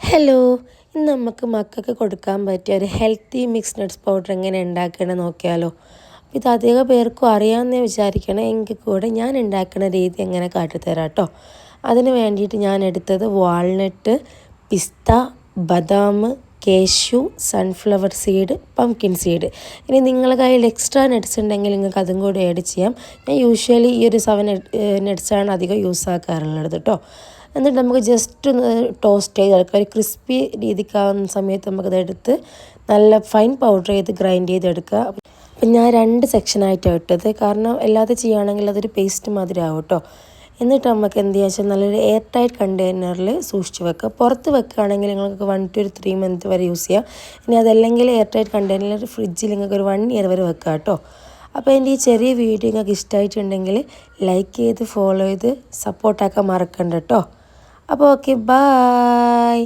Hello, ഇന്ന് നമുക്ക് മക്കൾക്ക് കൊടുക്കാൻ പറ്റിയ ഒരു ഹെൽത്തി മിക്സ് നട്ട്സ് പൗഡർ എങ്ങനെ ഉണ്ടാക്കണമെന്ന് നോക്കിയാലോ. അപ്പോൾ ഇത് അധികം പേർക്കും അറിയാമെന്നേ വിചാരിക്കണം. എങ്കിൽ കൂടെ ഞാൻ ഉണ്ടാക്കുന്ന രീതി എങ്ങനെ കാട്ടിത്തരാം കേട്ടോ. അതിന് വേണ്ടിയിട്ട് ഞാൻ എടുത്തത് വാൾനട്ട്, പിസ്ത, ബദാം, കേഷ്യൂ, സൺഫ്ലവർ സീഡ്, പംകിൻ സീഡ്. ഇനി നിങ്ങളുടെ കയ്യിൽ എക്സ്ട്രാ നട്ട്സ് ഉണ്ടെങ്കിൽ നിങ്ങൾക്ക് അതും കൂടി ആഡ് ചെയ്യാം. ഞാൻ യൂഷ്വലി ഈ ഒരു 7 നട്ട്സാണ് അധികം യൂസ് ആക്കാറുള്ളത് കേട്ടോ. എന്നിട്ട് നമുക്ക് ജസ്റ്റ് ഒന്ന് ടോസ്റ്റ് ചെയ്തെടുക്കാം. ഒരു ക്രിസ്പി രീതിക്കാവുന്ന സമയത്ത് നമുക്കതെടുത്ത് നല്ല ഫൈൻ പൗഡർ ചെയ്ത് ഗ്രൈൻഡ് ചെയ്തെടുക്കുക. അപ്പം ഞാൻ 2 സെക്ഷനായിട്ടാണ് ഇട്ടത്, കാരണം അല്ലാതെ ചെയ്യുകയാണെങ്കിൽ അതൊരു പേസ്റ്റ് മാതിരി ആവും കേട്ടോ. എന്നിട്ട് നമുക്ക് എന്ത് ചെയ്യുക വെച്ചാൽ നല്ലൊരു എയർ ടൈറ്റ് കണ്ടെയ്നറിൽ സൂക്ഷിച്ച് വെക്കുക. പുറത്ത് വെക്കുകയാണെങ്കിൽ നിങ്ങൾക്ക് 1 to 3 months വരെ യൂസ് ചെയ്യാം. ഇനി അതല്ലെങ്കിൽ എയർ ടൈറ്റ് കണ്ടെയ്നറിൽ ഫ്രിഡ്ജിൽ നിങ്ങൾക്ക് ഒരു 1 year വരെ വെക്കുക കേട്ടോ. അപ്പോൾ എൻ്റെ ഈ ചെറിയ വീഡിയോ നിങ്ങൾക്ക് ഇഷ്ടമായിട്ടുണ്ടെങ്കിൽ ലൈക്ക് ചെയ്ത് ഫോളോ ചെയ്ത് സപ്പോർട്ടാക്കാൻ മറക്കണ്ട കേട്ടോ. അപ്പോൾ ഓക്കെ, ബൈ.